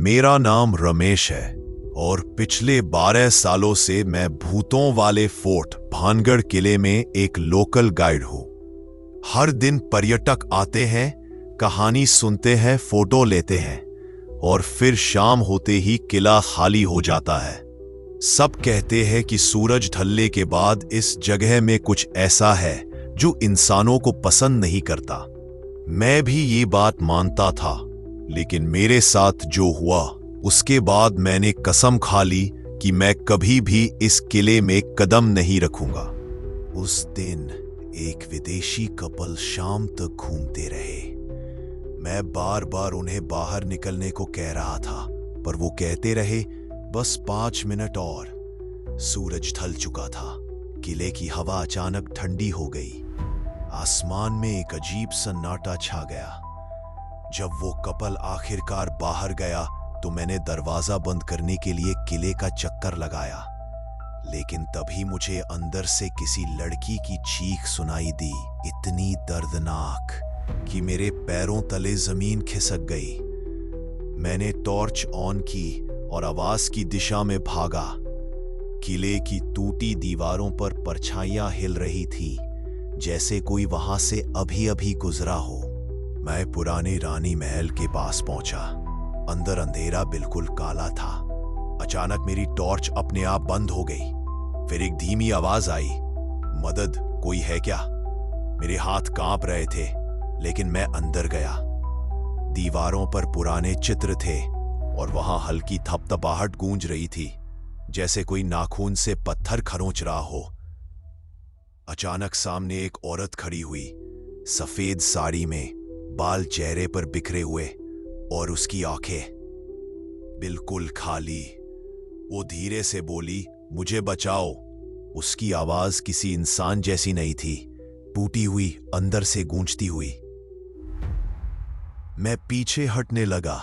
मेरा नाम रमेश है और पिछले 12 सालों से मैं भूतों वाले फोर्ट भानगढ़ किले में एक लोकल गाइड हूं। हर दिन पर्यटक आते हैं, कहानी सुनते हैं, फोटो लेते हैं और फिर शाम होते ही किला खाली हो जाता है। सब कहते हैं कि सूरज ढलने के बाद इस जगह में कुछ ऐसा है जो इंसानों को पसंद नहीं करता। मैं भी ये बात मानता था, लेकिन मेरे साथ जो हुआ उसके बाद मैंने कसम खा ली कि मैं कभी भी इस किले में कदम नहीं रखूंगा। उस दिन एक विदेशी कपल शाम तक घूमते रहे। मैं बार बार उन्हें बाहर निकलने को कह रहा था, पर वो कहते रहे बस 5 मिनट और। सूरज ढल चुका था। किले की हवा अचानक ठंडी हो गई। आसमान में एक अजीब सन्नाटा छा गया। जब वो कपल आखिरकार बाहर गया तो मैंने दरवाजा बंद करने के लिए किले का चक्कर लगाया, लेकिन तभी मुझे अंदर से किसी लड़की की चीख सुनाई दी, इतनी दर्दनाक कि मेरे पैरों तले जमीन खिसक गई। मैंने टॉर्च ऑन की और आवाज की दिशा में भागा। किले की टूटी दीवारों पर परछाइयां हिल रही थी, जैसे कोई वहां से अभी अभी गुजरा हो। मैं पुराने रानी महल के पास पहुंचा। अंदर अंधेरा बिल्कुल काला था। अचानक मेरी टॉर्च अपने आप बंद हो गई। फिर एक धीमी आवाज आई, मदद, कोई है क्या? मेरे हाथ कांप रहे थे, लेकिन मैं अंदर गया। दीवारों पर पुराने चित्र थे और वहां हल्की थपथपाहट गूंज रही थी, जैसे कोई नाखून से पत्थर खरोंच रहा हो। अचानक सामने एक औरत खड़ी हुई, सफेद साड़ी में, बाल चेहरे पर बिखरे हुए और उसकी आंखें बिल्कुल खाली। वो धीरे से बोली, मुझे बचाओ। उसकी आवाज किसी इंसान जैसी नहीं थी, टूटी हुई, अंदर से गूंजती हुई। मैं पीछे हटने लगा,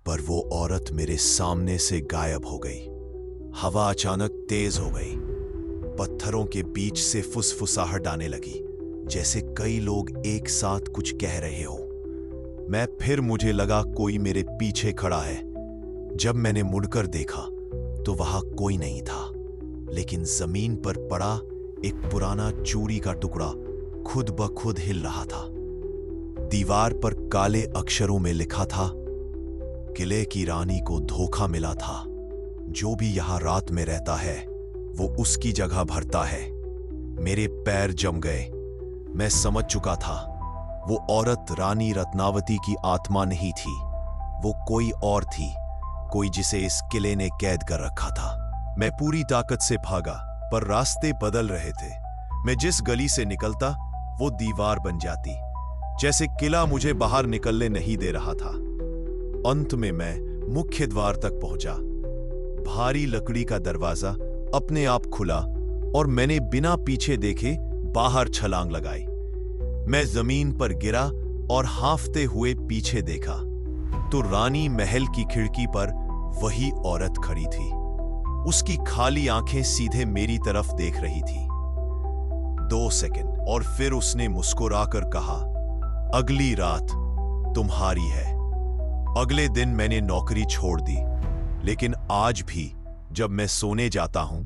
पर वो औरत मेरे सामने से गायब हो गई। हवा अचानक तेज हो गई। पत्थरों के बीच से फुसफुसाहट आने लगी, जैसे कई लोग एक साथ कुछ कह रहे हो। मुझे लगा कोई मेरे पीछे खड़ा है। जब मैंने मुड़कर देखा तो वहां कोई नहीं था, लेकिन जमीन पर पड़ा एक पुराना चूड़ी का टुकड़ा खुद ब खुद हिल रहा था। दीवार पर काले अक्षरों में लिखा था, किले की रानी को धोखा मिला था। जो भी यहां रात में रहता है वो उसकी जगह भरता है। मेरे पैर जम गए। मैं समझ चुका था, वो औरत रानी रत्नावती की आत्मा नहीं थी। वो कोई और थी, कोई जिसे इस किले ने कैद कर रखा था। मैं पूरी ताकत से भागा, पर रास्ते बदल रहे थे। मैं जिस गली से निकलता वो दीवार बन जाती, जैसे किला मुझे बाहर निकलने नहीं दे रहा था। अंत में मैं मुख्य द्वार तक पहुंचा। भारी लकड़ी का दरवाजा अपने आप खुला और मैंने बिना पीछे देखे बाहर छलांग लगाई। मैं जमीन पर गिरा और हांफते हुए पीछे देखा तो रानी महल की खिड़की पर वही औरत खड़ी थी। उसकी खाली आंखें सीधे मेरी तरफ देख रही थी। 2 सेकंड और फिर उसने मुस्कुराकर कहा, अगली रात तुम्हारी है। अगले दिन मैंने नौकरी छोड़ दी, लेकिन आज भी जब मैं सोने जाता हूं,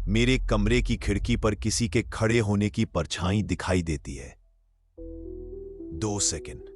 मेरे कमरे की खिड़की पर किसी के खड़े होने की परछाई दिखाई देती है। 2 सेकंड।